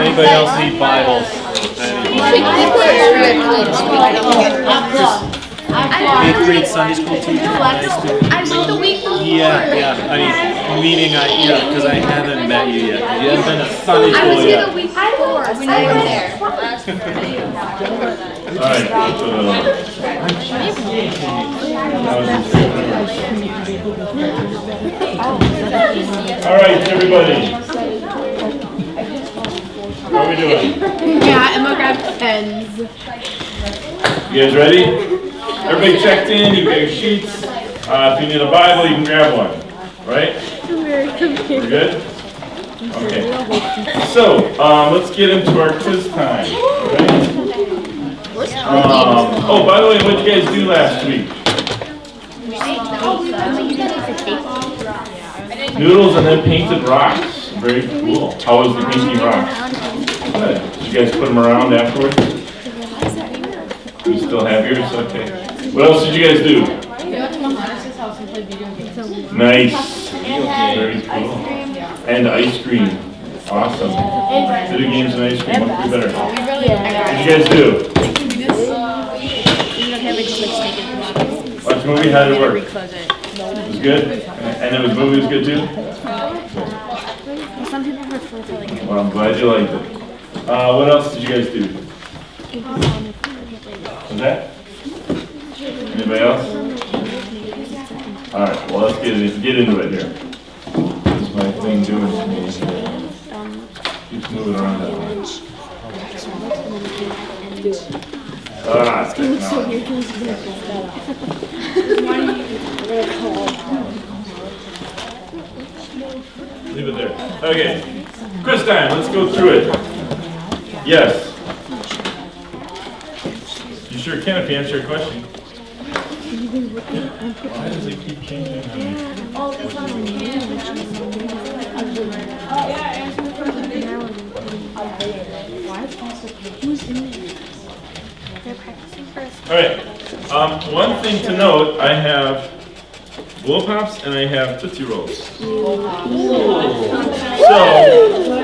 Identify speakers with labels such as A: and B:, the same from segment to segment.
A: anybody else need Bibles? Eighth grade Sunday school teacher. Yeah. Meaning because I haven't met you yet. You haven't been to Sunday school yet.
B: All right. All right, everybody. How are we doing?
C: Yeah, Emma grabbed pens.
B: You guys ready? Everybody checked in. You got your sheets. If you need a Bible, you can grab one. Right? We're good? Okay. So, let's get into our quiz time. Right? Oh, by the way, what did you guys do last week? Noodles and then painted rocks. Very cool. How was the painting rocks? Good. Did you guys put them around afterwards? You still have yours? Okay. What else did you guys do?
C: We went to Mohannes' house and played video games.
B: Nice. Very cool. And ice cream. Awesome. Video games and ice cream. What could be better? What did you guys do? Watch the movie. How did it work? It was good? And the movie was good too? Well, I'm glad you liked it. What else did you guys do? What's that? Anybody else? Alright, well let's get into it here. This is my thing doing to me. Keeps moving around that way. Leave it there. Okay. Quiz time, let's go through it. Yes. You sure can if you answer a question. Why does it keep changing on me? Alright. One thing to note, I have Blow Pops and I have Tootsie Rolls. So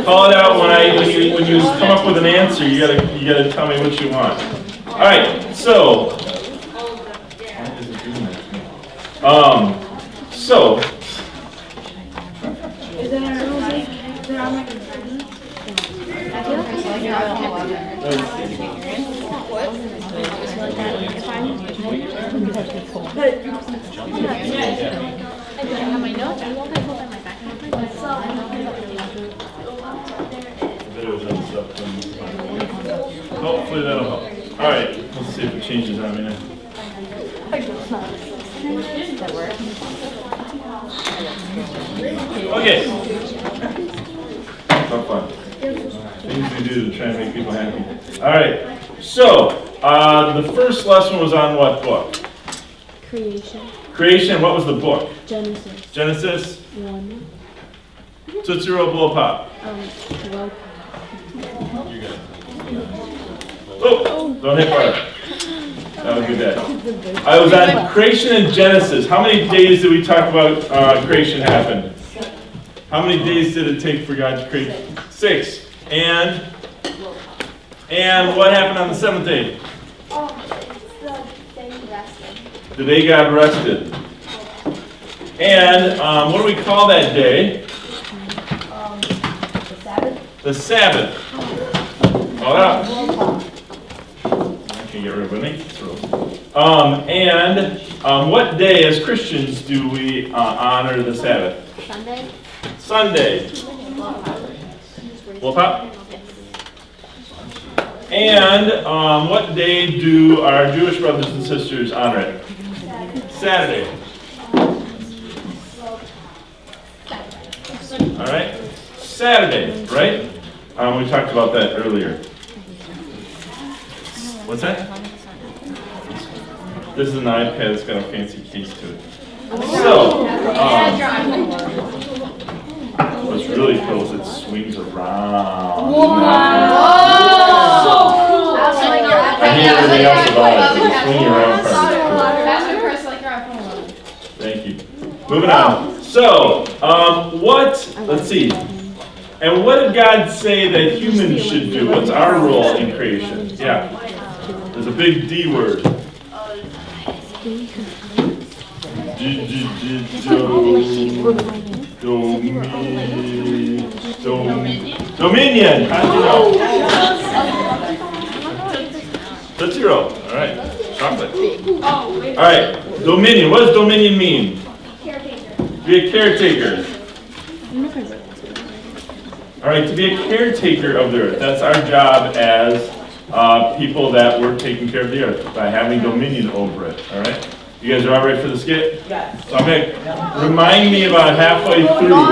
B: call it out when you come up with an answer. You gotta tell me what you want. All right. So hopefully that'll help. All right, let's see if it changes on me now. Okay. Have fun. Things we do to try and make people happy. All right. So the first lesson was on what book?
D: Creation.
B: Creation. What was the book?
D: Genesis.
B: Genesis.
D: 1.
B: Tootsie Roll, Blow Pop.
D: 12.
B: Oh, don't hit hard. That was good day. I was on creation and Genesis. How many days did we talk about creation happened? How many days did it take for God to create? 6. And what happened on the 7th day? The day God rested. And what do we call that day? The Sabbath. Call it out. Can you get rid of me? What day as Christians do we honor the Sabbath? Sunday. Blow Pop? And what day do our Jewish brothers and sisters honor it? Saturday. All right? Saturday, right? We talked about that earlier. What's that? This is an iPad that's got a fancy case to it. So, what's really cool is it swings around.
C: So cool!
B: I hate everything else about it, but the swinging around part is cool. Thank you. Moving on. So, let's see. And what did God say that humans should do? What's our role in creation? Yeah. There's a big D word. Dominion. How'd you know? Tootsie Roll. All right. Chocolate. All right. Dominion. What does dominion mean? Be a caretaker. All right. To be a caretaker of the earth. That's our job as people that work taking care of the earth by having dominion over it. All right. You guys are all ready for the skit? Yes. So I'm going to remind me about halfway through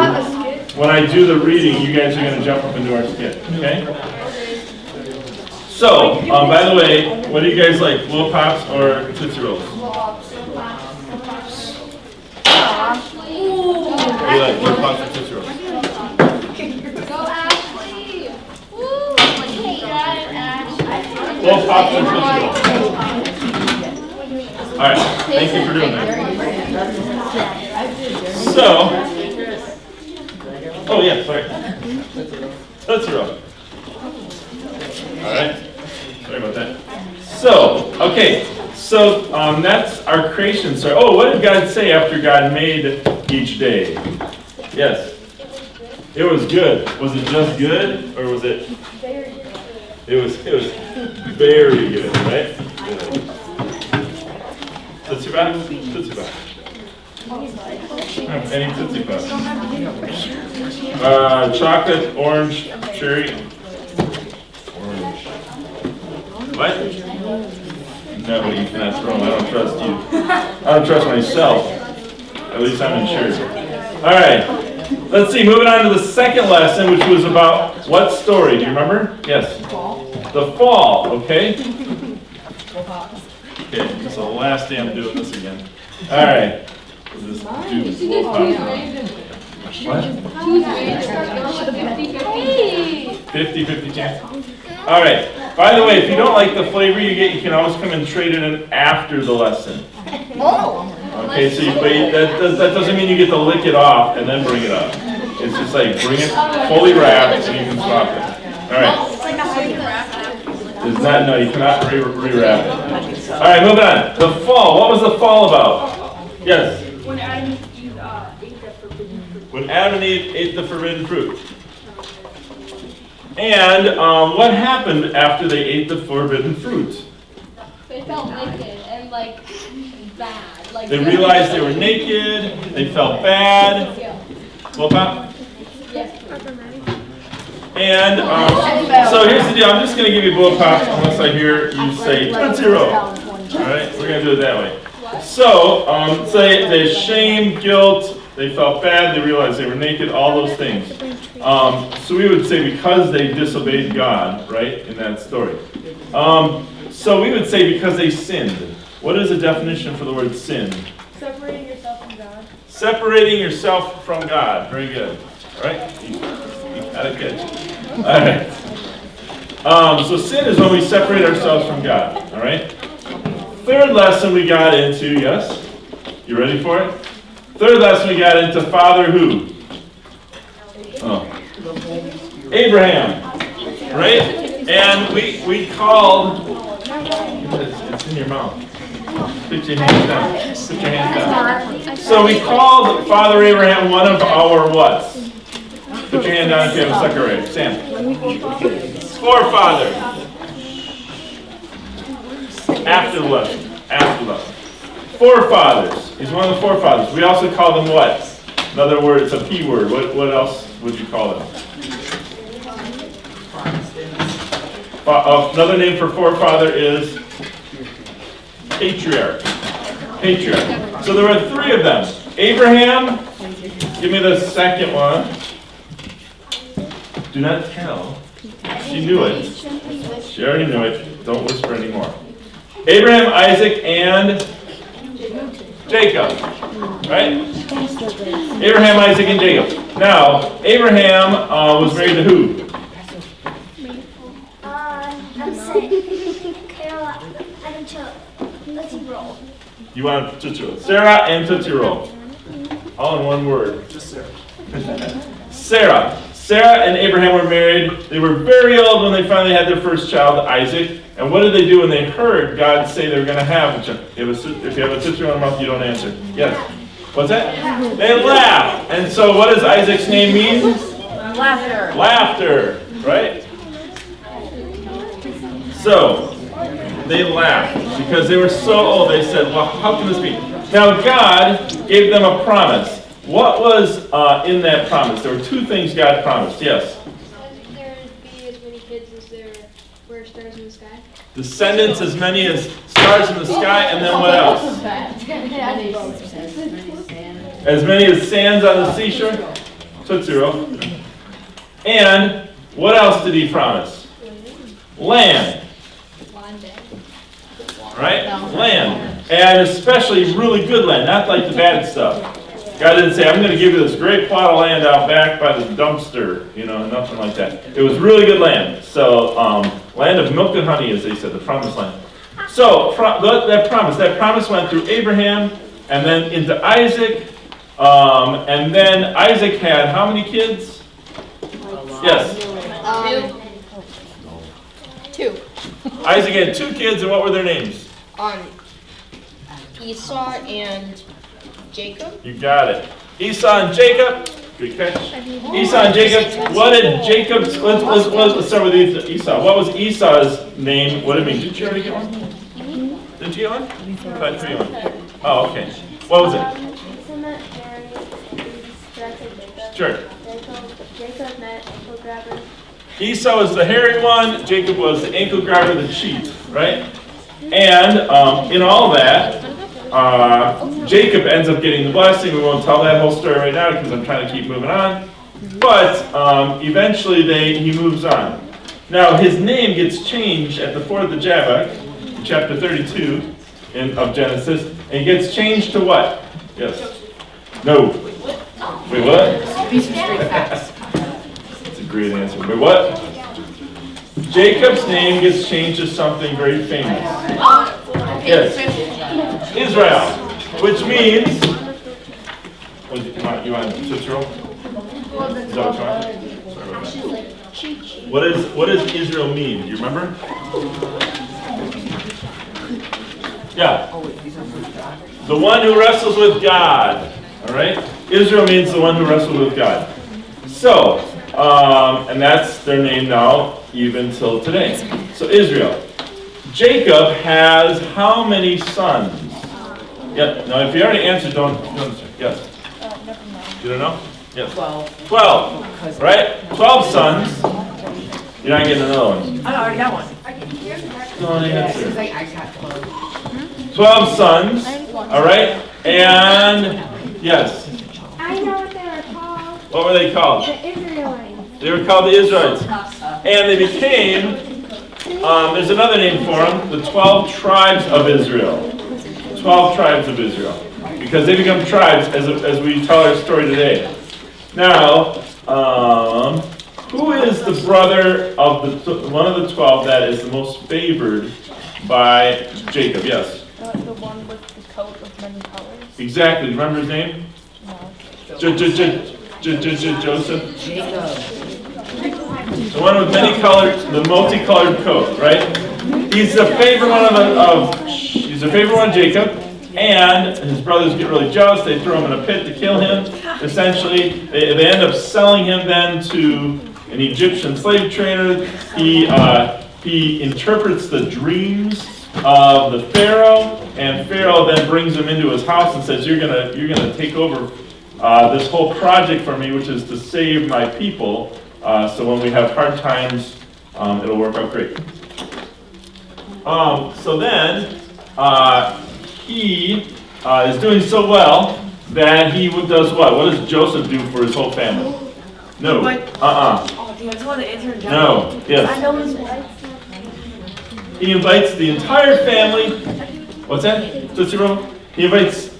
B: when I do the reading, you guys are going to jump up and do our skit. Okay? So, by the way, what do you guys like? Little Pops or Tootsie Rolls? What do you like? Little Pops or Tootsie Rolls?
E: Go Ashley! Woo!
B: Little Pops or Tootsie Rolls? All right, thank you for doing that. So, oh yeah, sorry. Tootsie Roll. All right, sorry about that. So, okay, so that's our creation story. Oh, what did God say after God made each day? Yes. It was good. Was it just good, or was it? It was very good, right? Good. Tootsie Pop? Tootsie Pop. Any Tootsie Pop? Chocolate, orange, cherry. Orange. What? No, you cannot throw them. I don't trust you. I don't trust myself. At least I'm insured. All right. Let's see. Moving on to the second lesson, which was about what story? Do you remember? Yes. The fall. Okay. Okay, so the last day I'm doing this again. All right. This dude's Little Pop. What? 50-50 chance. All right. By the way, if you don't like the flavor you get, you can always come and trade it in after the lesson. Okay, so that doesn't mean you get to lick it off and then bring it up. It's just like bring it fully wrapped and you can swap it. All right. It's not, no, you cannot rewrap it. All right, moving on. The fall. What was the fall about? Yes?
E: When Adam and Eve ate the forbidden fruit.
B: When Adam and Eve ate the forbidden fruit. And what happened after they ate the forbidden fruit?
E: They felt naked and like bad. Like
B: They realized they were naked. They felt bad. Well, Pop?
E: Yes.
B: And so here's the deal. I'm just going to give you Blow Pop unless I hear you say Tootsie Roll. All right, we're going to do it that way. So, say they shame, guilt, they felt bad, they realized they were naked, all those things. So we would say because they disobeyed God, right, in that story. So we would say because they sinned. What is the definition for the word sin?
E: Separating yourself from God.
B: Separating yourself from God. Very good. All right? You got it good. All right. So sin is when we separate ourselves from God. All right? Third lesson we got into, yes? You ready for it? Third lesson we got into Father who? Oh. Abraham. Right? And we called, it's in your mouth. Put your hands down. Put your hands down. So we called Father Abraham one of our what? Put your hand down if you have a sucker right. Sam. Forefather. After the lesson. After the lesson. Forefathers. He's one of the forefathers. We also call them what? Another word, it's a P word. What else would you call them? Another name for forefather is patriarch. Patriarch. So there were three of them. Abraham, give me the second one. Do not tell. She knew it. She already knew it. Don't whisper anymore. Abraham, Isaac, and Jacob. Right? Abraham, Isaac, and Jacob. Now, Abraham was married to who? You want Tootsie Roll. Sarah and Tootsie Roll. All in one word. Just Sarah. Sarah. Sarah and Abraham were married. They were very old when they finally had their first child, Isaac. And what did they do when they heard God say they were going to have a child? If you have a sister in your mouth, you don't answer. Yes. What's that? They laughed. And so what does Isaac's name mean?
C: Laughter.
B: Laughter, right? So, they laughed because they were so old. They said, well, how can this be? Now, God gave them a promise. What was in that promise? There were two things God promised. Yes?
E: There would be as many kids as there were stars in the sky.
B: Descendants as many as stars in the sky, and then what else? As many as sands on the seashore? Tootsie Roll. And what else did he promise? Land. Right? Land. And especially really good land, not like the bad stuff. God didn't say, I'm going to give you this great plot of land out back by the dumpster, nothing like that. It was really good land. So, land of milk and honey, as they said, the promised land. So, that promise went through Abraham, and then into Isaac, and then Isaac had how many kids? Yes.
E: 2.
B: Isaac had 2 kids, and what were their names?
E: Esau and Jacob.
B: You got it. Esau and Jacob. Good catch. Esau and Jacob. What did Jacob's? Let's start with Esau. What was Esau's name? What did it mean? Did you already get one? Did you get one? I thought you got one. Oh, okay. What was it? Sure.
E: Jacob met ankle grabber.
B: Esau was the hairy one. Jacob was the ankle grabber, the cheat, right? And in all that, Jacob ends up getting the blessing. We won't tell that whole story right now because I'm trying to keep moving on. But eventually he moves on. Now his name gets changed at the ford of Jabbok, chapter 32 of Genesis, and it gets changed to what? Yes. No. Wait, what?
C: These are straight facts.
B: That's a great answer. Wait, what? Jacob's name gets changed to something very famous. Yes. Israel, which means, you want to switch roll? Is that what you want? What does Israel mean? Do you remember? Yeah. The one who wrestles with God. All right? Israel means the one who wrestles with God. So, and that's their name now, even till today. So Israel. Jacob has how many sons? Yeah. Now, if you already answered, don't answer. Yes. You don't know? Yes. 12. Right? 12 sons. You're not getting another one.
C: I already got one.
B: No, the answer.
C: I got 12.
B: 12 sons. All right? And, yes.
D: I know what they were called.
B: What were they called?
D: The Israelites.
B: They were called the Israelites. And they became, there's another name for them, the 12 tribes of Israel. 12 tribes of Israel. Because they become tribes as we tell our story today. Now, who is the brother of one of the 12 that is the most favored by Jacob? Yes?
E: The one with the coat of many colors.
B: Exactly. Remember his name?
E: No.
B: Joseph? The one with many colors, the multicolored coat, right? He's the favorite one he's the favorite one of Jacob, and his brothers get really jealous. They throw him in a pit to kill him. Essentially, they end up selling him then to an Egyptian slave trader. He interprets the dreams of the Pharaoh, and Pharaoh then brings him into his house and says, "You're gonna take over this whole project for me, which is to save my people. So when we have hard times, it'll work out great." So then he is doing so well that he does what? What does Joseph do for his whole family? No.
C: That's one the intern got.
B: No. Yes.
E: I know his wife.
B: He invites the entire family. What's that? Tootsie Roll? He invites,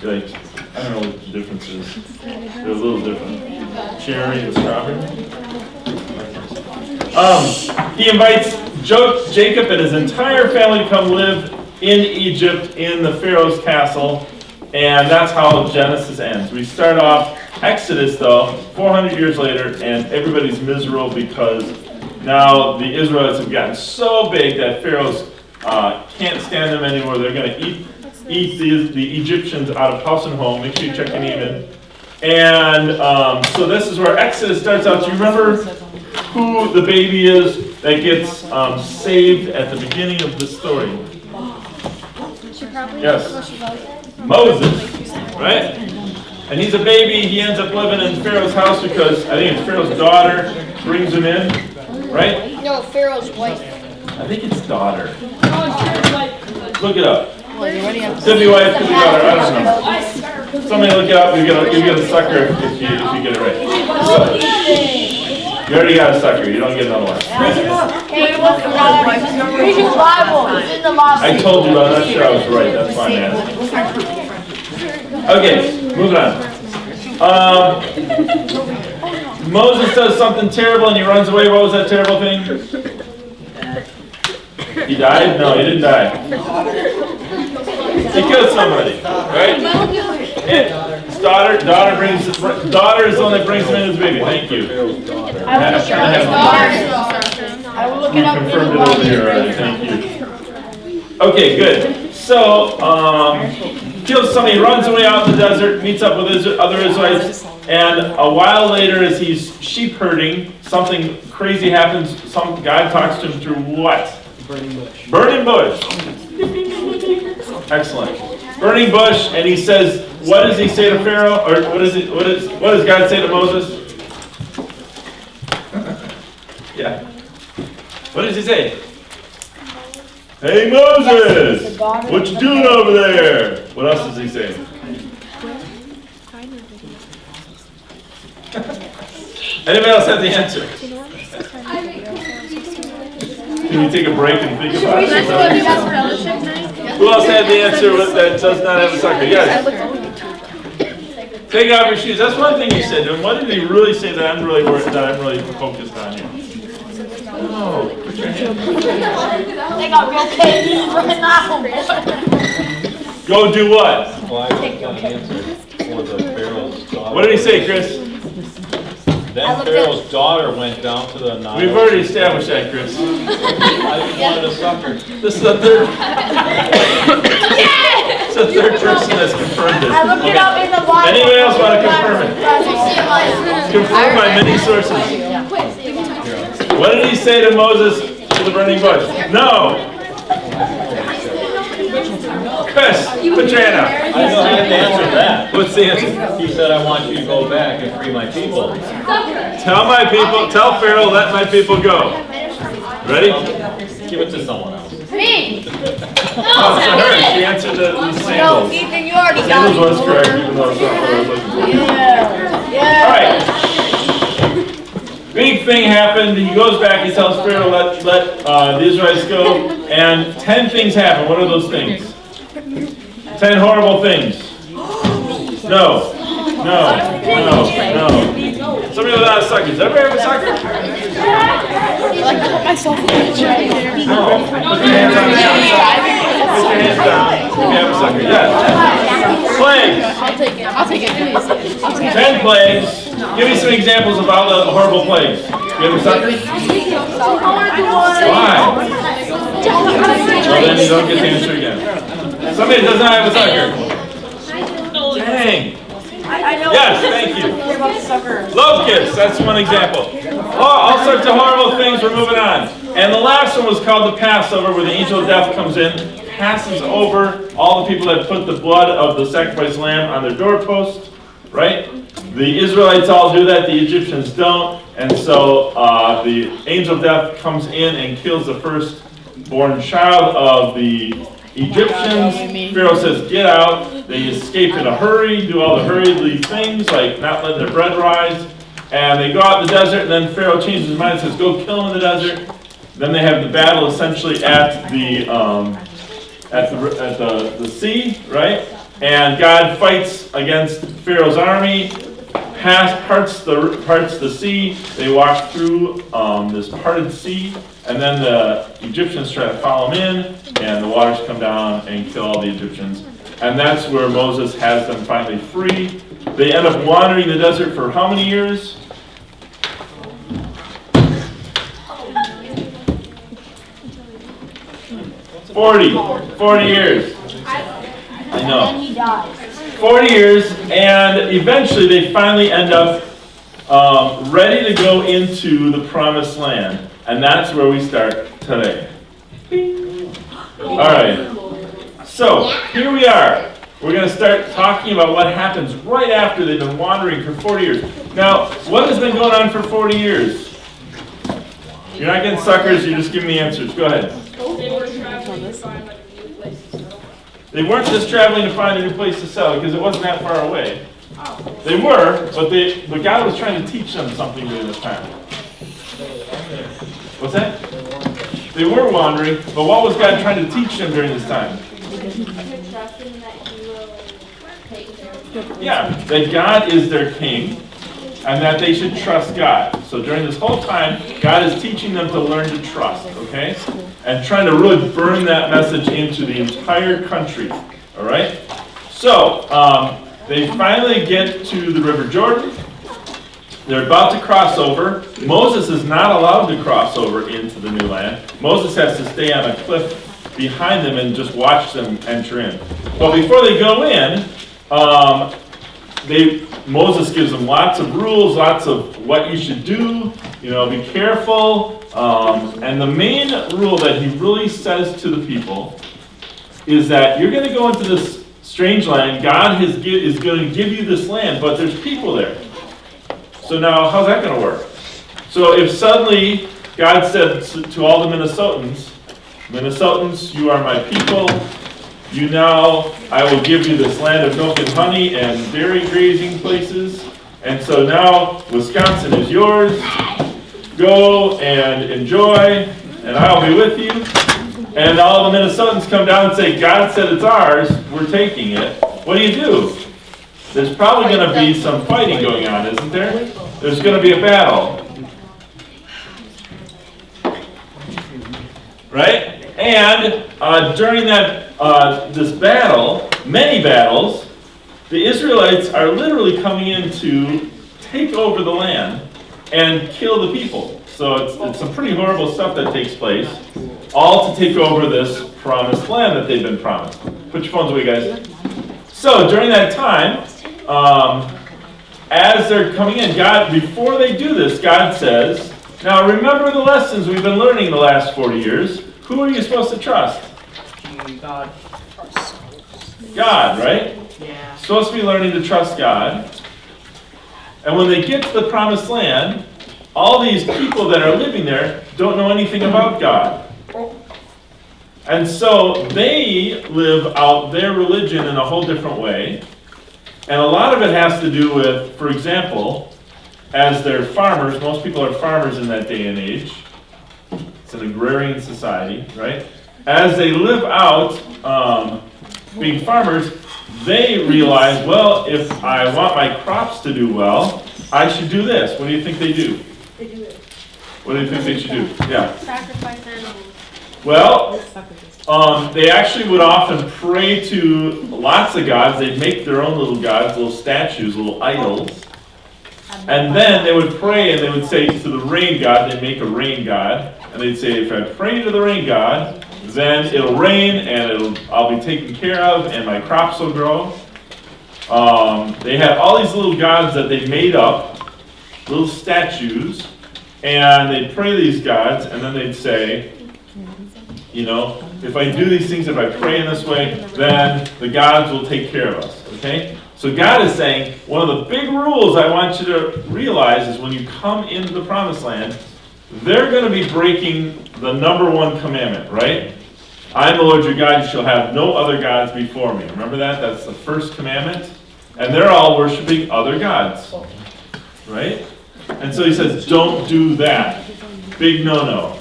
B: like, I don't know what the difference is. They're a little different. Cherry and strawberry. He invites Jacob and his entire family to come live in Egypt in the Pharaoh's castle. And that's how Genesis ends. We start off Exodus, though, 400 years later, and everybody's miserable because now the Israelites have gotten so big that Pharaoh's can't stand them anymore. They're going to eat the Egyptians out of house and home. Make sure you check your name in. And so this is where Exodus starts out. Do you remember who the baby is that gets saved at the beginning of the story? Yes. Moses, right? And he's a baby. He ends up living in Pharaoh's house because I think it's Pharaoh's daughter brings him in, right?
E: No, Pharaoh's wife.
B: I think it's daughter. Look it up. Could be wife, could be daughter. I don't know. Somebody look it up. You get a sucker if you get it right. So, you already got a sucker. You don't get another one.
C: Hey, what's the Bible? Read your Bible. It's in the Bible.
B: I told you, but I'm not sure I was right. That's why I'm asking. Okay, moving on. Moses does something terrible and he runs away. What was that terrible thing? He died? No, he didn't die. He killed somebody, right? And his daughter is the one that brings him in as baby. Thank you.
C: I will look
B: You
C: it up.
B: confirmed it over here already. Thank you. Okay, good. So, kills somebody, runs away out in the desert, meets up with other Israelites, and a while later, as he's sheep herding, something crazy happens. Some guy talks to him through what? Burning bush. Excellent. Burning bush, and he says, what does he say to Pharaoh? Or what does God say to Moses? Yeah. What does he say? Hey Moses! What you doing over there? What else does he say? Anybody else have the answer? Can we take a break and think about it? Who else had the answer that does not have a sucker? Yes. Take off your shoes. That's one thing he said to him. What did he really say that I'm really focused on here? Oh, put your hand.
C: They got real kids right now.
B: Go do what?
A: Well, I wrote down the answer for the Pharaoh's daughter.
B: What did he say, Chris?
A: Then Pharaoh's daughter went down to the Nile.
B: We've already established that, Chris.
A: I just wanted a sucker.
B: This is the third. It's the third person that's confirmed it.
C: I looked it up in the Bible.
B: Anybody else want to confirm it? Confirmed by many sources. What did he say to Moses to the burning bush? No. Chris, put your hand up.
A: I know how to answer that.
B: What's the answer?
A: He said, I want you to go back and free my people.
B: Tell Pharaoh, let my people go. Ready?
A: Give it to someone else.
E: Me!
B: Oh, it's her. She answered the
C: No,
B: sandals.
C: Ethan, you already got
B: Sandals
C: it.
B: was correct, even though it's not what I was looking for.
C: Yeah.
B: All right. Big thing happened. He goes back. He tells Pharaoh, let the Israelites go. And 10 things happen. What are those things? 10 horrible things. No. Somebody without a sucker. Does everybody have a sucker?
F: I like to put myself in the picture.
B: No. Put your hands on the outside. Put your hands down. If you have a sucker. Yes. Plagues.
F: I'll take it.
B: 10 plagues. Give me some examples of all the horrible plagues. You have a sucker? Why? Well, then you don't get the answer again. Somebody does not have a sucker. Dang.
C: I know.
B: Yes, thank you.
C: What about the sucker?
B: Locusts, that's one example. Oh, all sorts of horrible things, we're moving on. And the last one was called the Passover, where the angel of death comes in, passes over all the people that put the blood of the sacrificed lamb on their doorpost, right? The Israelites all do that, the Egyptians don't. And so the angel of death comes in and kills the firstborn child of the Egyptians. Pharaoh says, get out. They escape in a hurry, do all the hurriedly things, like not letting their bread rise. And they go out in the desert, and then Pharaoh changes his mind and says, go kill them in the desert. Then they have the battle essentially at the sea, right? And God fights against Pharaoh's army, parts the sea. They walk through this parted sea, and then the Egyptians try to follow them in, and the waters come down and kill all the Egyptians. And that's where Moses has them finally free. They end up wandering the desert for how many years? 40 years. I know.
C: And he dies.
B: 40 years, and eventually they finally end up ready to go into the promised land. And that's where we start today. All right. So, here we are. We're going to start talking about what happens right after they've been wandering for 40 years. Now, what has been going on for 40 years? You're not getting suckers, you're just giving me answers. Go ahead.
E: They were traveling to find like a new place to settle.
B: They weren't just traveling to find a new place to settle because it wasn't that far away. They were, but God was trying to teach them something during this time. What's that? They were wandering, but what was God trying to teach them during this time?
E: Trust him that he will take care of them.
B: Yeah, that God is their king and that they should trust God. So during this whole time, God is teaching them to learn to trust, okay? And trying to really burn that message into the entire country, all right? So, they finally get to the River Jordan. They're about to cross over. Moses is not allowed to cross over into the new land. Moses has to stay on a cliff behind them and just watch them enter in. But before they go in, Moses gives them lots of rules, lots of what you should do. You know, be careful. And the main rule that he really says to the people is that you're going to go into this strange land. God is going to give you this land, but there's people there. So now, how's that going to work? So if suddenly God said to all the Minnesotans, you are my people. I will give you this land of milk and honey and dairy grazing places. And so now Wisconsin is yours. Go and enjoy, and I'll be with you. And all the Minnesotans come down and say, God said it's ours, we're taking it. What do? There's probably going to be some fighting going on, isn't there? There's going to be a battle. Right? And during this battle, many battles, the Israelites are literally coming in to take over the land and kill the people. So it's some pretty horrible stuff that takes place, all to take over this promised land that they've been promised. Put your phones away, guys. So during that time, as they're coming in, before they do this, God says, now remember the lessons we've been learning the last 40 years. Who are you supposed to trust?
F: God.
B: God, right?
F: Yeah.
B: Supposed to be learning to trust God. And when they get to the promised land, all these people that are living there don't know anything about God. And so they live out their religion in a whole different way. And a lot of it has to do with, for example, as they're farmers, most people are farmers in that day and age. It's an agrarian society, right? As they live out being farmers, they realize, well, if I want my crops to do well, I should do this. What do you think they do?
E: They do it.
B: What do you think they should do? Yeah.
E: Sacrifice animals.
B: Well, they actually would often pray to lots of gods. They'd make their own little gods, little statues, little idols. And then they would pray and they would say to the rain god, they'd make a rain god. And they'd say, if I pray to the rain god, then it'll rain and I'll be taken care of and my crops will grow. They had all these little gods that they made up, little statues, and they'd pray to these gods, and then they'd say, if I do these things, if I pray in this way, then the gods will take care of us, okay? So God is saying, one of the big rules I want you to realize is when you come into the promised land, they're going to be breaking the number one commandment, right? I am the Lord your God, you shall have no other gods before me. Remember that? That's the first commandment. And they're all worshiping other gods, right? And so he says, don't do that. Big no-no.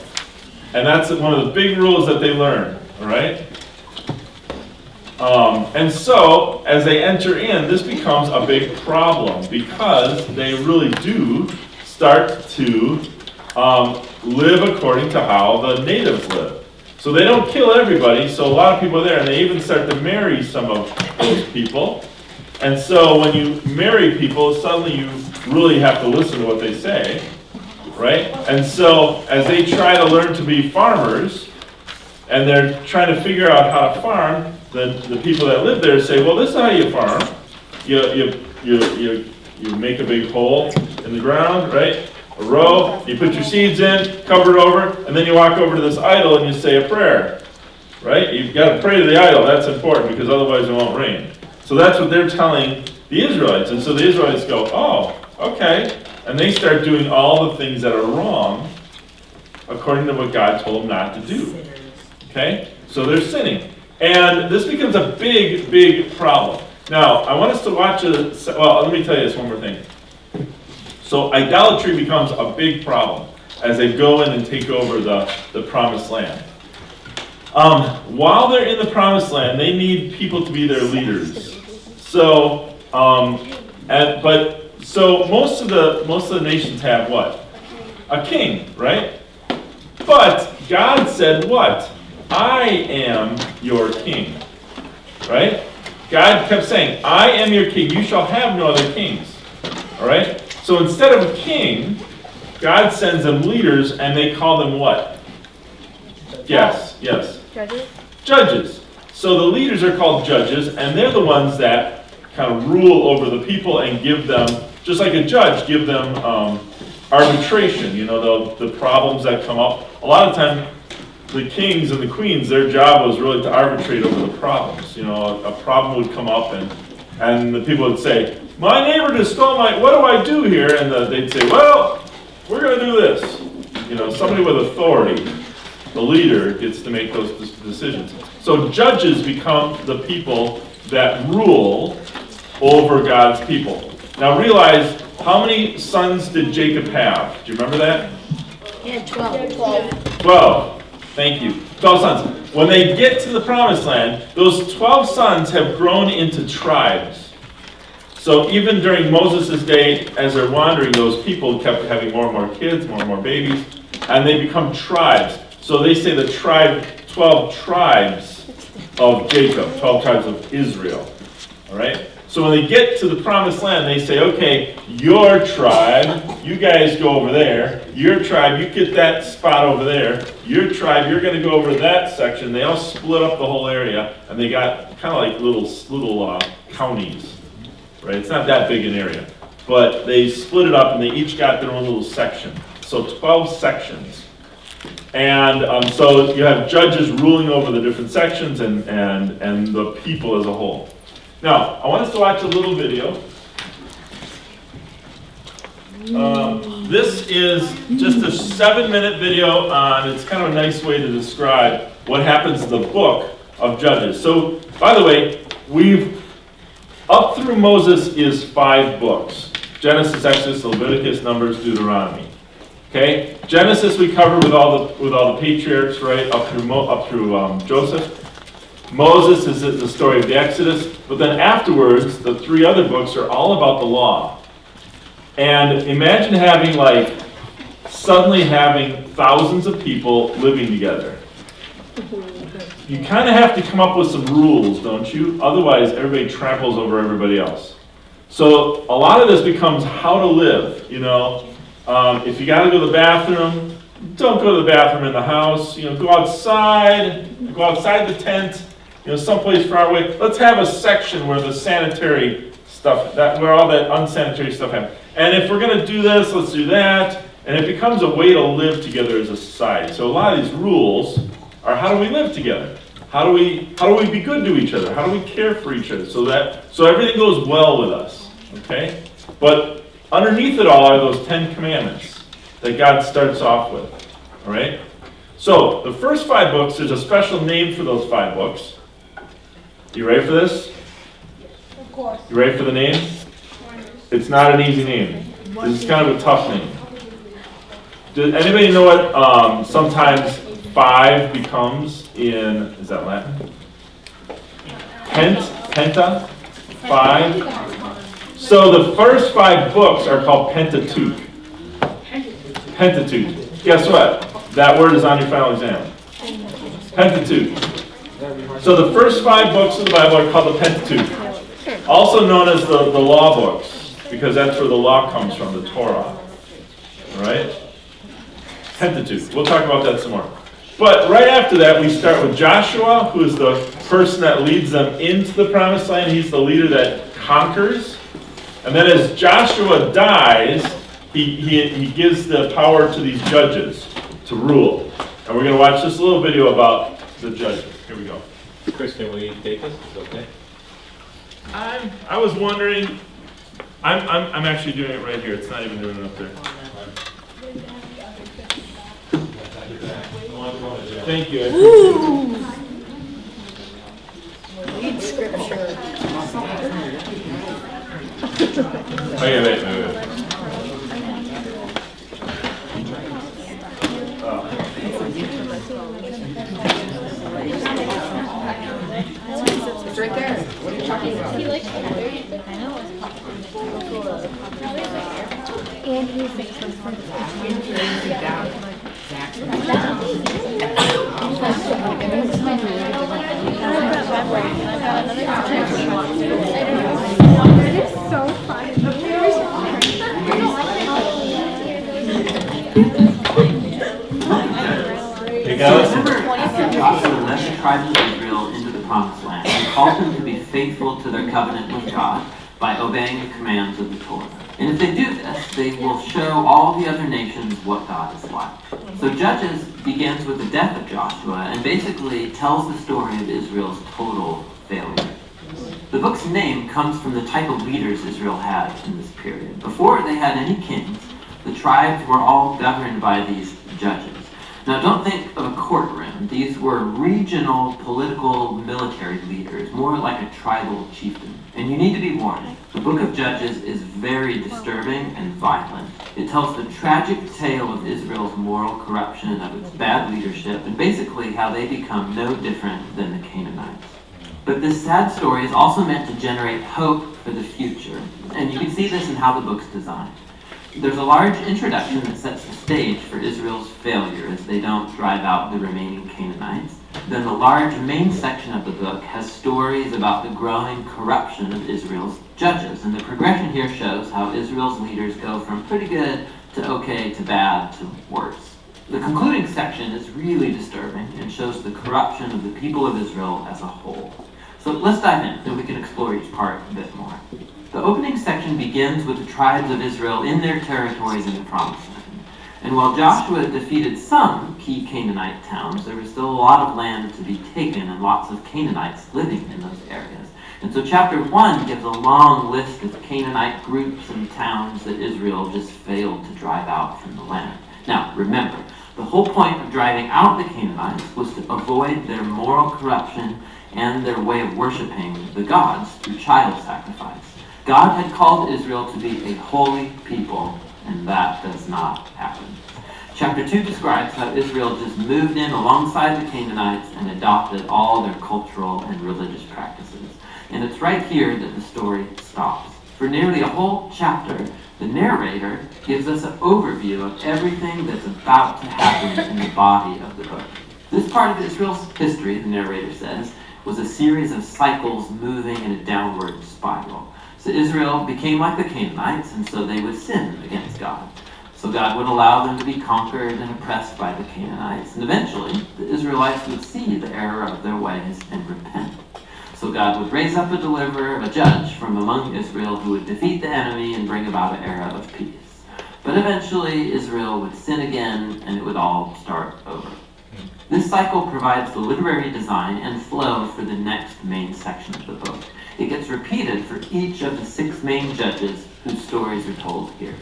B: And that's one of the big rules that they learn, all right? And so, as they enter in, this becomes a big problem because they really do start to live according to how the natives live. So they don't kill everybody, so a lot of people are there, and they even start to marry some of those people. And so when you marry people, suddenly you really have to listen to what they say, right? And so as they try to learn to be farmers, and they're trying to figure out how to farm, the people that live there say, well, this is how you farm. You make a big hole in the ground, right? A row, you put your seeds in, cover it over, and then you walk over to this idol and you say a prayer, right? You've got to pray to the idol. That's important because otherwise it won't rain. So that's what they're telling the Israelites. And so the Israelites go, oh, okay. And they start doing all the things that are wrong according to what God told them not to do. Okay? So they're sinning. And this becomes a big, big problem. Now, I want us to watch well, let me tell you this one more thing. So idolatry becomes a big problem as they go in and take over the promised land. While they're in the promised land, they need people to be their leaders. So, so most of the nations have what? A king, right? But God said what? I am your king, right? God kept saying, I am your king. You shall have no other kings, all right? So instead of a king, God sends them leaders, and they call them what? Yes.
F: Judges?
B: Judges. So the leaders are called judges, and they're the ones that kind of rule over the people and give them, just like a judge, give them arbitration, the problems that come up. A lot of time, the kings and the queens, their job was really to arbitrate over the problems. A problem would come up, and the people would say, my neighbor just stole what do I do here? And they'd say, well, we're going to do this. Somebody with authority, the leader, gets to make those decisions. So judges become the people that rule over God's people. Now realize, how many sons did Jacob have? Do you remember that?
F: He had 12.
B: 12. Thank you. 12 sons. When they get to the promised land, those 12 sons have grown into tribes. So even during Moses' day, as they're wandering, those people kept having more and more kids, more and more babies, and they become tribes. So they say the 12 tribes of Jacob, 12 tribes of Israel. All right? So when they get to the promised land, they say, okay, your tribe, you guys go over there. Your tribe, you get that spot over there. Your tribe, you're going to go over to that section. They all split up the whole area, and they got kind of like little counties. Right? It's not that big an area. But they split it up, and they each got their own little section. So 12 sections. And so you have judges ruling over the different sections and the people as a whole. Now, I want us to watch a little video. This is just a 7-minute video on, it's kind of a nice way to describe what happens in the book of Judges. So, by the way, up through Moses is 5 books. Genesis, Exodus, Leviticus, Numbers, Deuteronomy. Okay? Genesis we cover with all the patriarchs, right, up through Joseph. Moses is the story of the Exodus, but then afterwards, the 3 other books are all about the law. And imagine suddenly having thousands of people living together. You kind of have to come up with some rules, don't you? Otherwise, everybody tramples over everybody else. So a lot of this becomes how to live, If you got to go to the bathroom, don't go to the bathroom in the house. Go outside the tent, someplace far away. Let's have a section where the sanitary stuff, where all that unsanitary stuff happens. And if we're going to do this, let's do that. And it becomes a way to live together as a society. So a lot of these rules are how do we live together? How do we be good to each other? How do we care for each other so everything goes well with us? Okay? But underneath it all are those 10 commandments that God starts off with. All right? So the first 5 books, there's a special name for those 5 books. You ready for this?
E: Of course.
B: You ready for the name? It's not an easy name. This is kind of a tough name. Does anybody know what sometimes 5 becomes in, is that Latin? Penta? 5? So the first 5 books are called Pentateuch. Pentateuch. Guess what? That word is on your final exam. Pentateuch. So the first 5 books of the Bible are called the Pentateuch, also known as the law books, because that's where the law comes from, the Torah. All right? Pentateuch. We'll talk about that some more. But right after that, we start with Joshua, who is the person that leads them into the Promised Land. He's the leader that conquers. And then as Joshua dies, he gives the power to these judges to rule. And we're going to watch this little video about the judges. Here we go.
A: Kristen, will you take this? Is it okay?
B: I was wondering, I'm actually doing it right here. It's not even doing it up there. Thank you.
F: Read scripture.
B: Okay, wait.
F: It's right there. What are you talking about?
D: And he's it's so funny.
B: Hey guys.
G: After Joshua led the tribes of Israel into the Promised Land, he called them to be faithful to their covenant with God by obeying the commands of the Torah. And if they do this, they will show all the other nations what God is like. So Judges begins with the death of Joshua and basically tells the story of Israel's total failure. The book's name comes from the type of leaders Israel had in this period. Before they had any kings, the tribes were all governed by these judges. Now don't think of a courtroom. These were regional, political, military leaders, more like a tribal chieftain. And you need to be warned, the book of Judges is very disturbing and violent. It tells the tragic tale of Israel's moral corruption, of its bad leadership, and basically how they become no different than the Canaanites. But this sad story is also meant to generate hope for the future. And you can see this in how the book's designed. There's a large introduction that sets the stage for Israel's failure as they don't drive out the remaining Canaanites. Then the large main section of the book has stories about the growing corruption of Israel's judges. And the progression here shows how Israel's leaders go from pretty good to okay to bad to worse. The concluding section is really disturbing and shows the corruption of the people of Israel as a whole. So let's dive in and we can explore each part a bit more. The opening section begins with the tribes of Israel in their territories in the Promised Land. And while Joshua defeated some key Canaanite towns, there was still a lot of land to be taken and lots of Canaanites living in those areas. And so chapter 1 gives a long list of Canaanite groups and towns that Israel just failed to drive out from the land. Now, remember, the whole point of driving out the Canaanites was to avoid their moral corruption and their way of worshiping the gods through child sacrifice. God had called Israel to be a holy people, and that does not happen. Chapter 2 describes how Israel just moved in alongside the Canaanites and adopted all their cultural and religious practices. And it's right here that the story stops. For nearly a whole chapter, the narrator gives us an overview of everything that's about to happen in the body of the book. This part of Israel's history, the narrator says, was a series of cycles moving in a downward spiral. So Israel became like the Canaanites, and so they would sin against God. So God would allow them to be conquered and oppressed by the Canaanites. And eventually, the Israelites would see the error of their ways and repent. So God would raise up a deliverer, a judge from among Israel who would defeat the enemy and bring about an era of peace. But eventually, Israel would sin again, and it would all start over. This cycle provides the literary design and flow for the next main section of the book. It gets repeated for each of the 6 main judges whose stories are told here.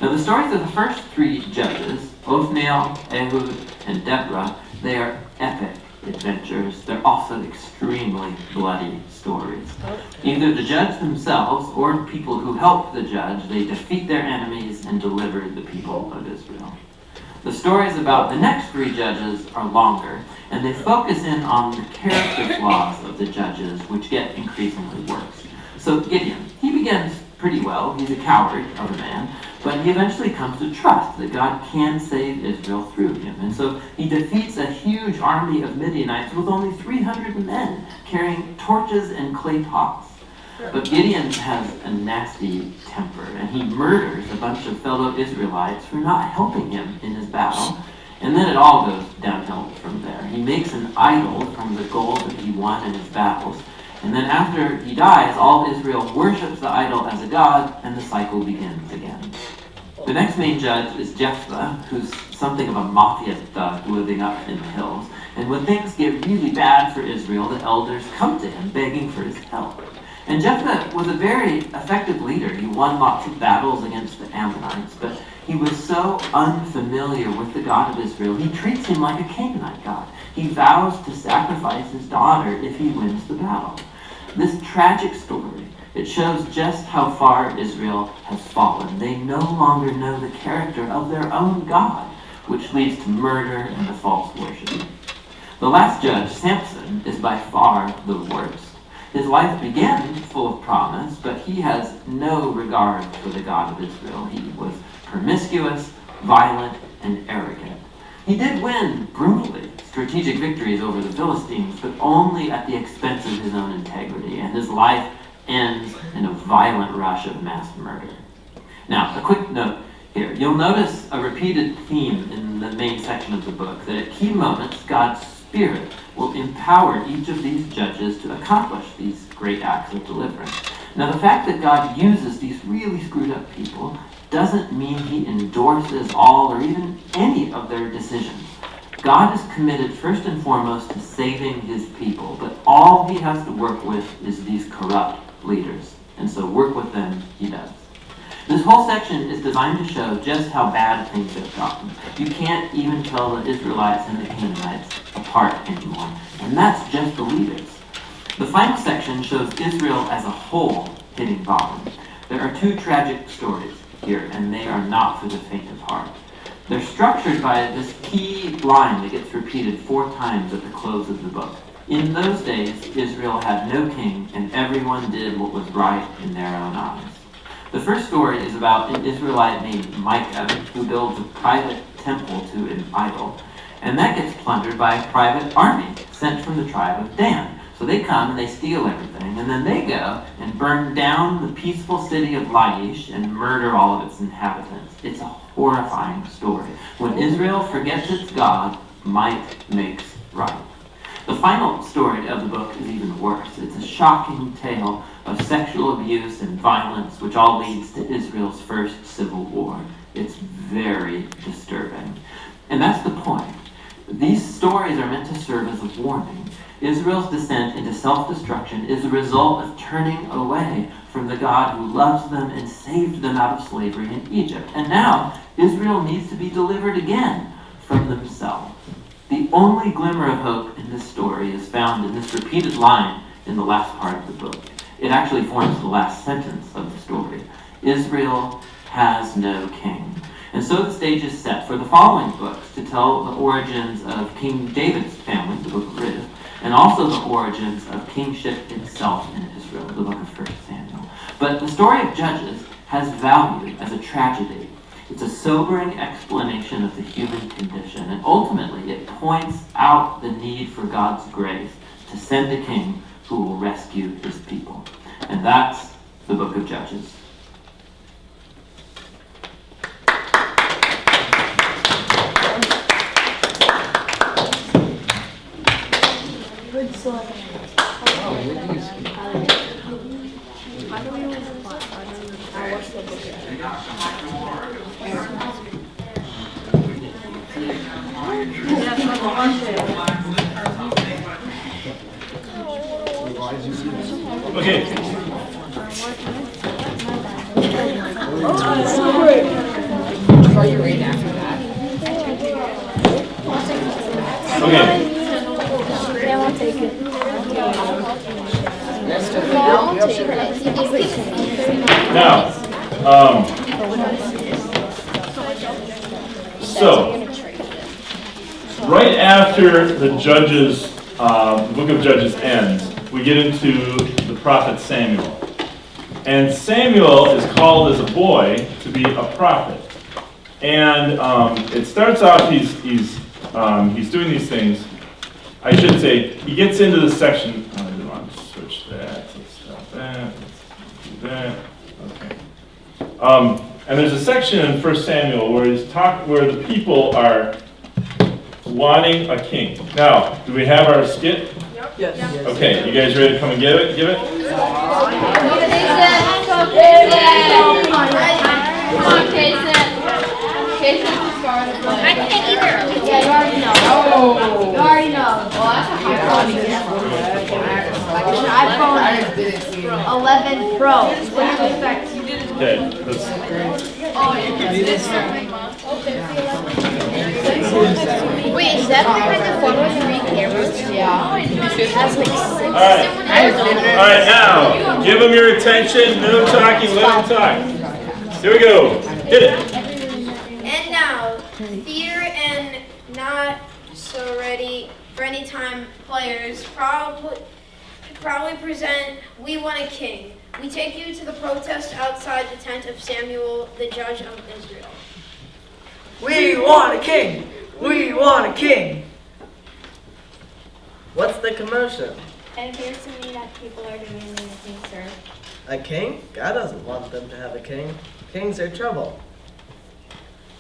G: Now the stories of the first 3 judges, Othniel, Ehud, and Deborah, they are epic adventures. They're also extremely bloody stories. Either the judge themselves or people who help the judge, they defeat their enemies and deliver the people of Israel. The stories about the next 3 judges are longer, and they focus in on the character flaws of the judges, which get increasingly worse. So Gideon, he begins pretty well. He's a coward of a man, but he eventually comes to trust that God can save Israel through him. And so he defeats a huge army army of Midianites with only 300 men carrying torches and clay pots. But Gideon has a nasty temper, and he murders a bunch of fellow Israelites for not helping him in his battle. And then it all goes downhill from there. He makes an idol from the gold that he won in his battles. And then after he dies, all Israel worships the idol as a god, and the cycle begins again. The next main judge is Jephthah, who's something of a mafia thug living up in the hills. And when things get really bad for Israel, the elders come to him begging for his help. And Jephthah was a very effective leader. He won lots of battles against the Ammonites, but he was so unfamiliar with the God of Israel, he treats him like a Canaanite god. He vows to sacrifice his daughter if he wins the battle. This tragic story, it shows just how far Israel has fallen. They no longer know the character of their own God, which leads to murder and to false worship. The last judge, Samson, is by far the worst. His life began full of promise, but he has no regard for the God of Israel. He was promiscuous, violent, and arrogant. He did win brutally strategic victories over the Philistines, but only at the expense of his own integrity, and his life ends in a violent rush of mass murder. Now, a quick note here. You'll notice a repeated theme in the main section of the book, that at key moments, God's Spirit will empower each of these judges to accomplish these great acts of deliverance. Now, the fact that God uses these really screwed up people doesn't mean he endorses all or even any of their decisions. God is committed first and foremost to saving his people, but all he has to work with is these corrupt leaders. And so work with them he does. This whole section is designed to show just how bad things have gotten. You can't even tell the Israelites and the Canaanites apart anymore. And that's just the leaders. The final section shows Israel as a whole hitting bottom. There are two tragic stories here, and they are not for the faint of heart. They're structured by this key line that gets repeated 4 times at the close of the book. In those days, Israel had no king, and everyone did what was right in their own eyes. The first story is about an Israelite named Micah, who builds a private temple to an idol. And that gets plundered by a private army sent from the tribe of Dan. So they come and they steal everything, and then they go and burn down the peaceful city of Laish and murder all of its inhabitants. It's a horrifying story. When Israel forgets its God, might makes right. The final story of the book is even worse. It's a shocking tale of sexual abuse and violence, which all leads to Israel's first civil war. It's very disturbing. And that's the point. These stories are meant to serve as a warning. Israel's descent into self-destruction is a result of turning away from the God who loves them and saved them out of slavery in Egypt. And now, Israel needs to be delivered again from themselves. The only glimmer of hope in this story is found in this repeated line in the last part of the book. It actually forms the last sentence of the story. Israel has no king. And so the stage is set for the following books to tell the origins of King David's family, the book of Ruth, and also the origins of kingship itself in Israel, the book of 1 Samuel. But the story of Judges has value as a tragedy. It's a sobering explanation of the human condition, and ultimately it points out the need for God's grace to send a king who will rescue his people. And that's the book of Judges.
B: Okay. Okay.
D: Yeah, I'll take it.
B: Now, so right after the Judges, the book of Judges ends, we get into the prophet Samuel. And Samuel is called as a boy to be a prophet. And it starts off, he's doing these things, I should say, he gets into the section, I don't want to switch that, let's stop that, let's do that, okay. And there's a section in 1 Samuel where where the people are wanting a king. Now, do we have our skit?
C: Yes.
B: Okay, you guys ready to come and give it?
E: Come on, Jason. Jason's starting to play.
D: I can't either.
E: Yeah, you already know.
C: Oh.
E: You already know. Well, that's an iPhone 11 Pro. What do you expect?
B: Okay, let's,
D: Wait, is that the kind of phone with 3 cameras?
E: Yeah.
D: That's like 6.
B: all right, now, give them your attention, no talking, let them talk. Here we go, hit it.
H: And now, fear and not so ready for any time players proudly present We Want a King. We take you to the protest outside the tent of Samuel, the judge of Israel.
C: We want a king! We want a king!
I: What's the commotion?
D: It appears to me that people are demanding a king, sir.
I: A king? God doesn't want them to have a king. Kings are trouble.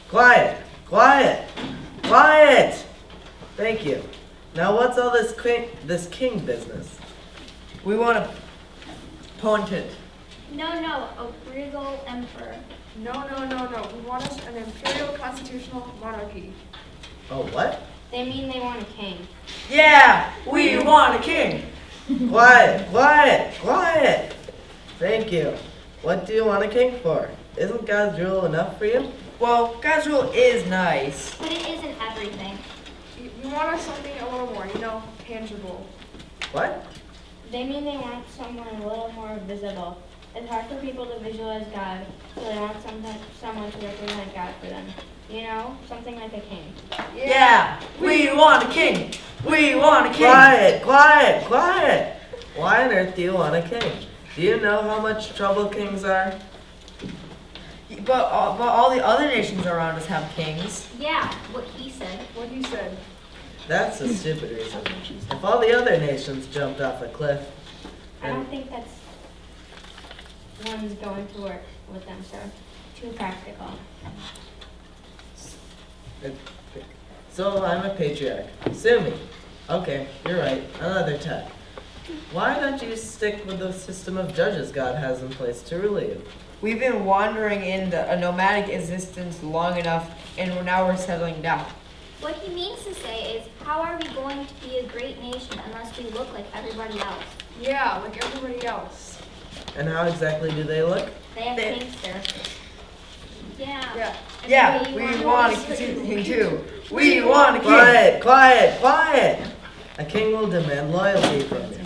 I: Quiet! Quiet! Quiet! Thank you. Now what's all this king business?
C: We want a pontiff.
D: No, a regal emperor.
F: No. We want us an imperial constitutional monarchy.
I: Oh, what?
D: They mean they want a king.
C: Yeah! We want a king!
I: Quiet! Quiet! Quiet! Thank you. What do you want a king for? Isn't God's rule enough for you?
C: Well, God's rule is nice.
D: But it isn't everything.
F: We want us something a little more, tangible.
I: What?
D: They mean they want someone a little more visible. It's hard for people to visualize God, so they want someone to represent God for them. Something like a king.
C: Yeah! We want a king! We want a king!
I: Quiet! Quiet! Quiet! Why on earth do you want a king? Do you know how much trouble kings are?
C: But all the other nations around us have kings.
D: Yeah, what he said.
F: What he said.
I: That's a stupid reason. If all the other nations jumped off a cliff,
D: I don't think that's one's going to work with them, sir. Too practical.
I: So I'm a patriarch. Sue me. Okay, you're right. Another tech. Why don't you stick with the system of judges God has in place to rule you?
C: We've been wandering in a nomadic existence long enough, and now we're settling down.
D: What he means to say is, how are we going to be a great nation unless we look like everybody else?
F: Yeah, like everybody else.
I: And how exactly do they look?
D: They have kings, sir. Yeah.
C: Yeah, we want a king too. We want a king!
I: Quiet! Quiet! Quiet! A king will demand loyalty from you.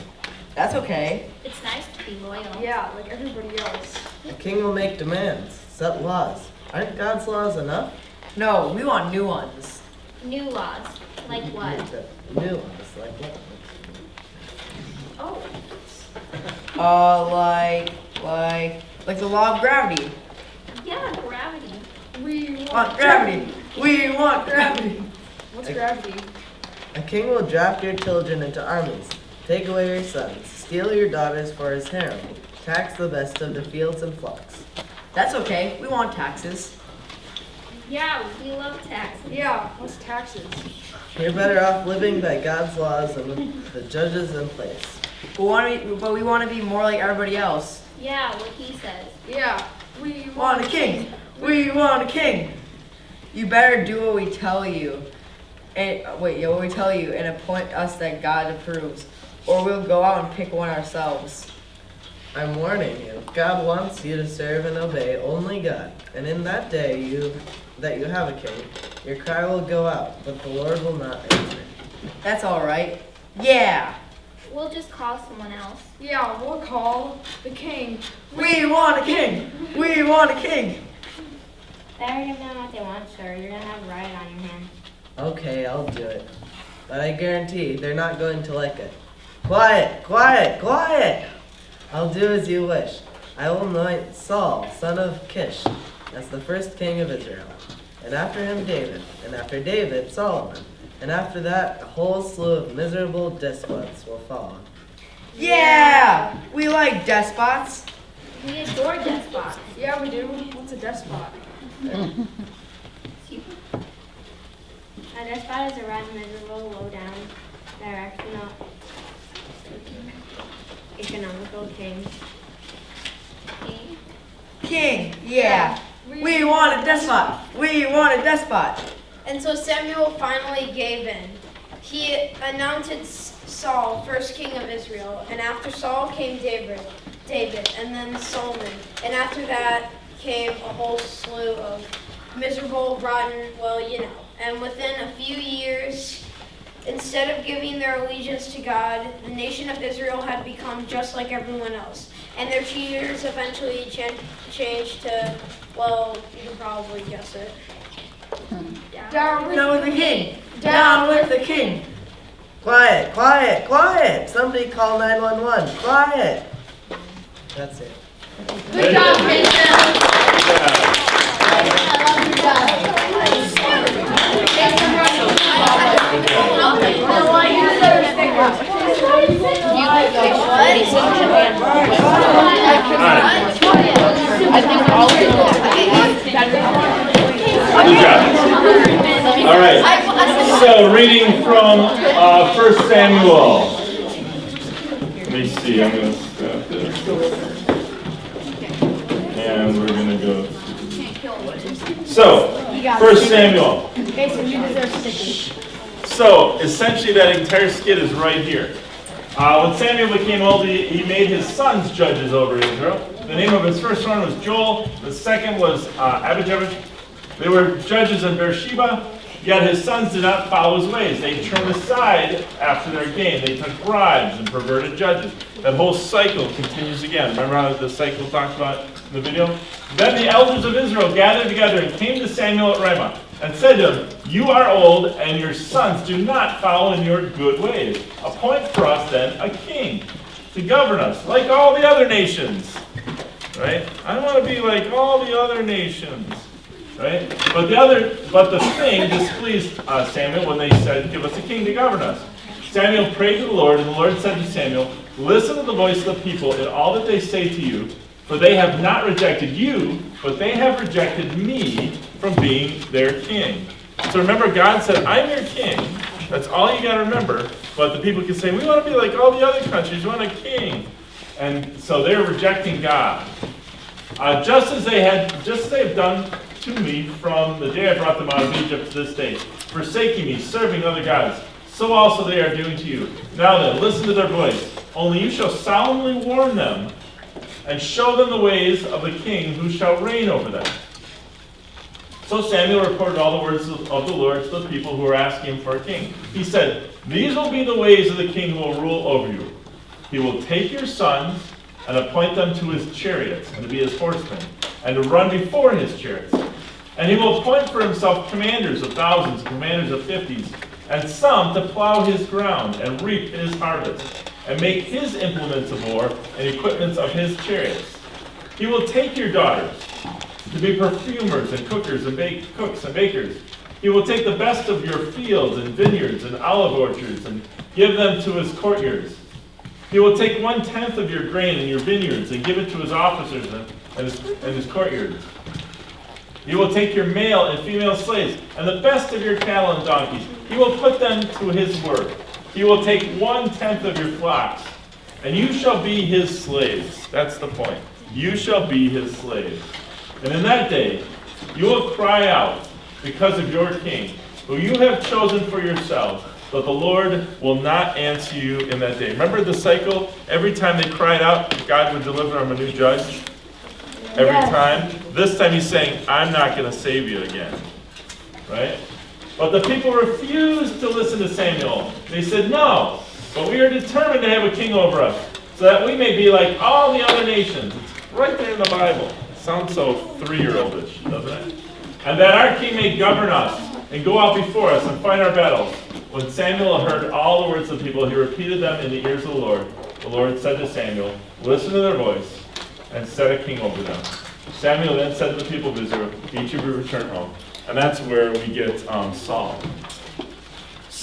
C: That's okay.
D: It's nice to be loyal.
F: Yeah, like everybody else.
I: A king will make demands, set laws. Aren't God's laws enough?
C: No, we want new ones.
D: New laws. Like what?
I: New ones, like what?
C: Like the law of gravity.
D: Yeah, gravity.
F: We
C: Want gravity. We want gravity.
F: What's gravity?
I: A king will draft your children into armies, take away your sons, steal your daughters for his harem, tax the best of the fields and flocks.
C: That's okay. We want taxes.
D: Yeah, we love taxes.
F: Yeah, what's taxes?
I: You're better off living by God's laws and with the judges in place.
C: But we want to be more like everybody else.
D: Yeah, what he says.
F: Yeah, we
C: Want a king. We want a king. You better do what we tell you. What we tell you and appoint us that God approves, or we'll go out and pick one ourselves.
I: I'm warning you, God wants you to serve and obey only God. And in that day that you have a king, your cry will go out, but the Lord will not answer.
C: That's all right. Yeah.
D: We'll just call someone else.
F: Yeah, we'll call the king.
C: We want a king. We want a king.
D: Better give them what they want, sir. You're gonna have a riot on your hands.
I: Okay, I'll do it. But I guarantee they're not going to like it. Quiet, quiet, quiet! I'll do as you wish. I will anoint Saul, son of Kish, as the first king of Israel. And after him David, and after David Solomon, And after that, a whole slew of miserable despots will follow.
C: Yeah! We like despots.
D: We adore despots.
F: Yeah, we do. What's a despot?
D: A despot is a rotten, miserable, low-down, directional, economical king.
C: King, yeah. We want a despot. We want a despot.
H: And so Samuel finally gave in. He anointed Saul first king of Israel, and after Saul came David, and then Solomon, and after that came a whole slew of miserable, rotten, and within a few years, instead of giving their allegiance to God, the nation of Israel had become just like everyone else. And their cheers eventually changed to, well, you can probably guess it.
C: Down with the king. Down with the king.
I: Quiet, quiet, quiet! Somebody call 911. Quiet! That's it.
E: Good job, Jason. I love your job.
B: Good job. All right. So reading from 1 Samuel. Let me see. I'm going to stop this. And we're going to go. So, 1 Samuel. So, essentially that entire skit is right here. When Samuel became old, he made his sons judges over Israel. The name of his first son was Joel. The second was Abijah. They were judges in Beersheba, yet his sons did not follow his ways. They turned aside after their gain. They took bribes and perverted judges. That whole cycle continues again. Remember how the cycle talked about in the video? Then the elders of Israel gathered together and came to Samuel at Ramah and said to him, "You are old, and your sons do not follow in your good ways. Appoint for us then a king to govern us, like all the other nations." Right? I want to be like all the other nations. Right? But the thing displeased Samuel when they said, "Give us a king to govern us." Samuel prayed to the Lord, and the Lord said to Samuel, "Listen to the voice of the people in all that they say to you, for they have not rejected you, but they have rejected me from being their king." So remember, God said, "I'm your king." That's all you got to remember. But the people can say, "We want to be like all the other countries. We want a king." And so they're rejecting God. Just as they have done to me from the day I brought them out of Egypt to this day, forsaking me, serving other gods, so also they are doing to you. Now then, listen to their voice. Only you shall solemnly warn them, and show them the ways of the king who shall reign over them. So Samuel reported all the words of the Lord to the people who were asking him for a king. He said, "These will be the ways of the king who will rule over you. He will take your sons and appoint them to his chariots, and to be his horsemen, and to run before his chariots. And he will appoint for himself commanders of thousands, commanders of 50s, and some to plow his ground and reap his harvest, and make his implements of war and equipments of his chariots. He will take your daughters to be perfumers and cookers and cooks and bakers. He will take the best of your fields and vineyards and olive orchards and give them to his courtiers. He will take 1/10 of your grain in your vineyards and give it to his officers and his courtiers. He will take your male and female slaves and the best of your cattle and donkeys. He will put them to his work. He will take 1/10 of your flocks, and you shall be his slaves." That's the point. You shall be his slaves. "And in that day, you will cry out because of your king, who you have chosen for yourselves, but the Lord will not answer you in that day." Remember the cycle? Every time they cried out, God would deliver them a new judge. Every time. This time he's saying, "I'm not going to save you again." Right? But the people refused to listen to Samuel. They said, "No, but we are determined to have a king over us, so that we may be like all the other nations." It's right there in the Bible. It sounds so 3-year-oldish, doesn't it? "And that our king may govern us and go out before us and fight our battles." When Samuel heard all the words of the people, he repeated them in the ears of the Lord. The Lord said to Samuel, "Listen to their voice and set a king over them." Samuel then said to the people of Israel, "Each of you return home." And that's where we get Saul.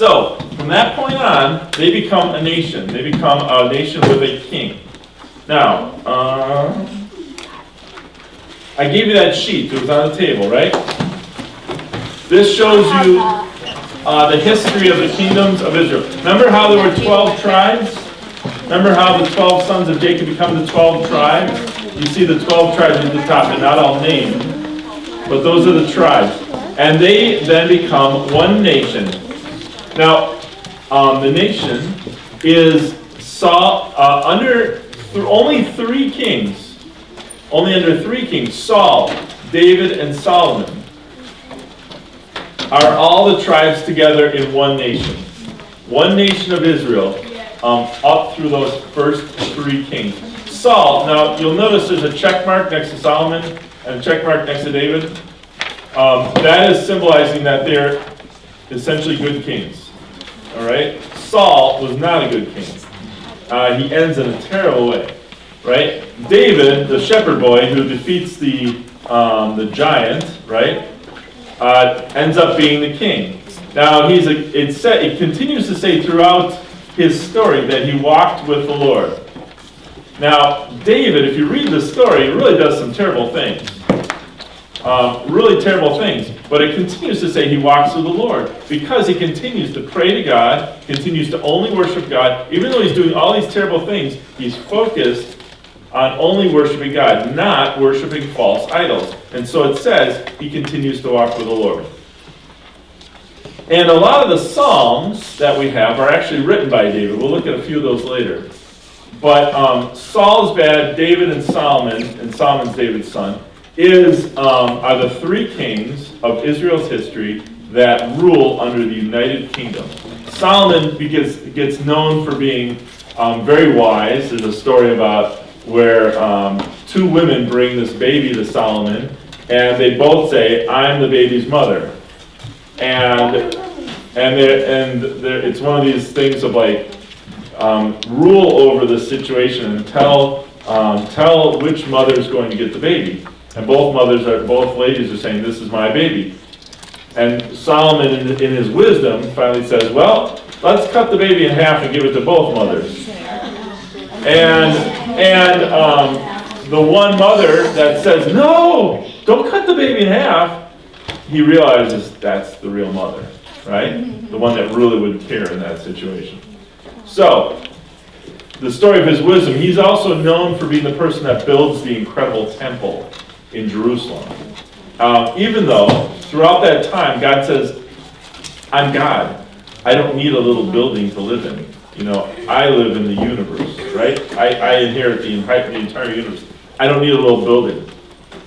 B: So, from that point on, they become a nation. They become a nation with a king. Now, I gave you that sheet. It was on the table, right? This shows you the history of the kingdoms of Israel. Remember how there were 12 tribes? Remember how the 12 sons of Jacob become the 12 tribes? You see the 12 tribes at the top. They're not all named, but those are the tribes. And they then become one nation. Now, the nation is under only 3 kings. Only under 3 kings, Saul, David, and Solomon, are all the tribes together in one nation. One nation of Israel, up through those first 3 kings. Saul, now you'll notice there's a check mark next to Solomon and a check mark next to David. That is symbolizing that they're essentially good kings. All right? Saul was not a good king. He ends in a terrible way. Right? David, the shepherd boy who defeats the giant, right, ends up being the king. Now it continues to say throughout his story that he walked with the Lord. Now, David, if you read the story, really does some terrible things. Really terrible things. But it continues to say he walks with the Lord because he continues to pray to God, continues to only worship God. Even though he's doing all these terrible things, he's focused on only worshiping God, not worshiping false idols. And so it says he continues to walk with the Lord. And a lot of the Psalms that we have are actually written by David. We'll look at a few of those later. But Saul's bad, David and Solomon's David's son, are the 3 kings of Israel's history that rule under the United Kingdom. Solomon gets known for being very wise. There's a story about where 2 women bring this baby to Solomon, and they both say, "I'm the baby's mother." And it's one of these things of like rule over the situation and tell which mother is going to get the baby. And both ladies are saying, "This is my baby." And Solomon, in his wisdom, finally says, "Well, let's cut the baby in half and give it to both mothers." And the one mother that says, "No, don't cut the baby in half," he realizes that's the real mother, right? The one that really would care in that situation. So, the story of his wisdom, he's also known for being the person that builds the incredible temple in Jerusalem. Even though, throughout that time, God says, "I'm God. I don't need a little building to live in. You know, I live in the universe, right? I inherit the entire universe. I don't need a little building.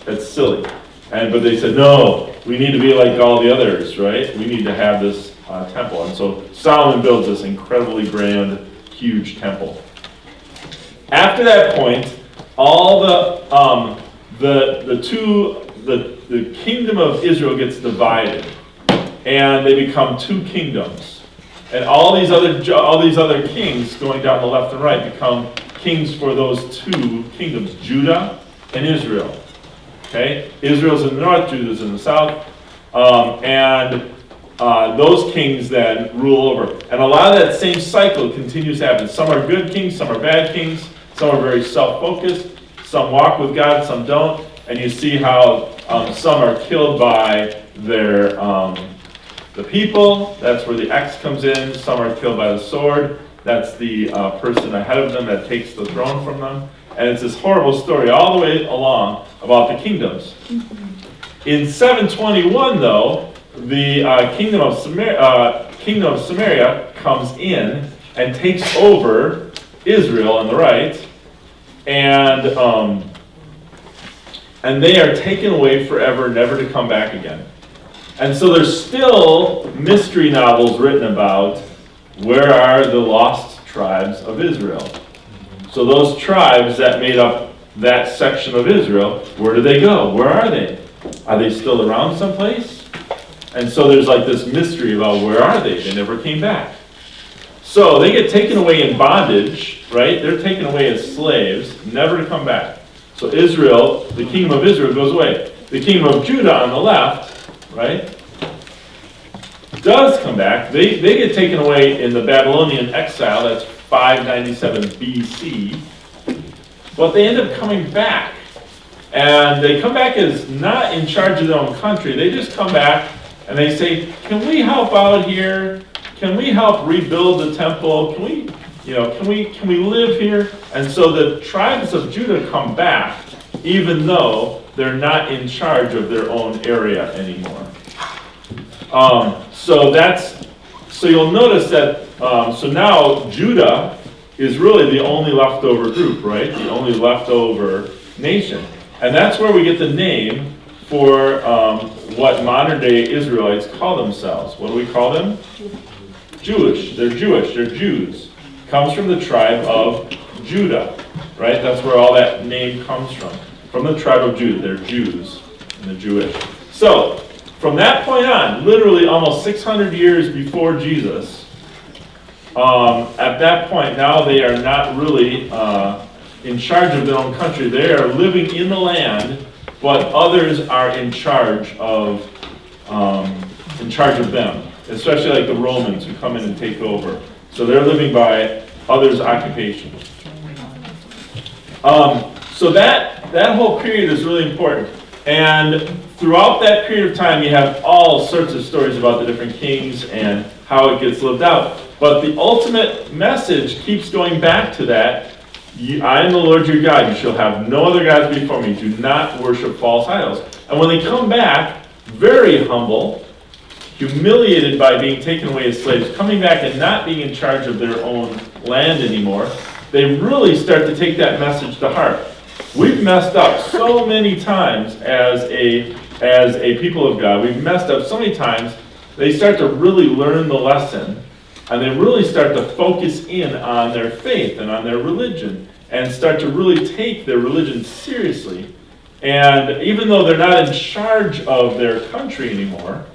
B: That's silly." But they said, "No, we need to be like all the others, right? We need to have this temple." And so Solomon builds this incredibly grand, huge temple. After that point, all the kingdom of Israel gets divided, and they become 2 kingdoms. And all these other kings going down the left and right become kings for those 2 kingdoms, Judah and Israel. Okay? Israel's in the north, Judah's in the south. Those kings then rule over. And a lot of that same cycle continues to happen. Some are good kings, some are bad kings, some are very self-focused, some walk with God, some don't. And you see how some are killed by the people. That's where the X comes in. Some are killed by the sword. That's the person ahead of them that takes the throne from them. And it's this horrible story all the way along about the kingdoms. In 721, though, the kingdom of Samaria comes in and takes over Israel on the right, and they are taken away forever, never to come back again. And so there's still mystery novels written about where are the lost tribes of Israel. So those tribes that made up that section of Israel, where do they go? Where are they? Are they still around someplace? And so there's like this mystery about where are they? They never came back. So they get taken away in bondage, right? They're taken away as slaves, never to come back. So Israel, the kingdom of Israel goes away. The kingdom of Judah on the left, right, does come back, they get taken away in the Babylonian exile, that's 597 BC, but they end up coming back. And they come back as not in charge of their own country. They just come back and they say, can we help out here? Can we help rebuild the temple? Can we live here? And so the tribes of Judah come back, even though they're not in charge of their own area anymore. So you'll notice that, so now Judah is really the only leftover group, right? The only leftover nation. And that's where we get the name for what modern day Israelites call themselves. What do we call them? Jewish. They're Jewish. They're Jews. Comes from the tribe of Judah, right? That's where all that name comes from. From the tribe of Judah. They're Jews and they're Jewish. So, from that point on, literally almost 600 years before Jesus, at that point, now they are not really in charge of their own country. They are living in the land, but others are in charge of them, especially like the Romans who come in and take over. So they're living by others' occupation. So that whole period is really important. And throughout that period of time, you have all sorts of stories about the different kings and how it gets lived out. But the ultimate message keeps going back to that. I am the Lord your God. You shall have no other gods before me. Do not worship false idols. And when they come back, very humble, humiliated by being taken away as slaves, coming back and not being in charge of their own land anymore, they really start to take that message to heart. We've messed up so many times as a people of God. We've messed up so many times. They start to really learn the lesson, and they really start to focus in on their faith and on their religion, and start to really take their religion seriously. And even though they're not in charge of their country anymore,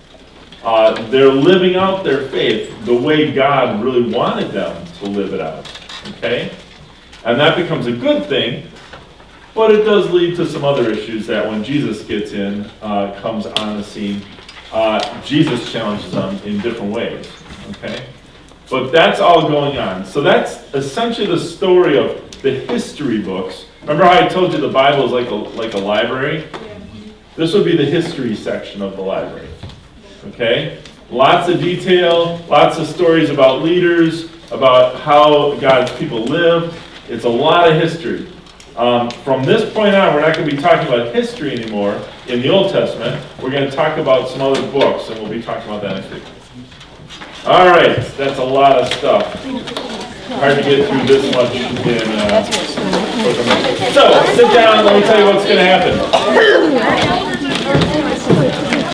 B: they're living out their faith the way God really wanted them to live it out. Okay? And that becomes a good thing. But it does lead to some other issues that when Jesus gets in, comes on the scene, Jesus challenges them in different ways, okay? But that's all going on. So that's essentially the story of the history books. Remember how I told you the Bible is like a library? This would be the history section of the library, okay? Lots of detail, lots of stories about leaders, about how God's people lived. It's a lot of history. From this point on, we're not going to be talking about history anymore in the Old Testament. We're going to talk about some other books, and we'll be talking about that next week. All right, that's a lot of stuff. Hard to get through this much in So, sit down and let me tell you what's going to happen.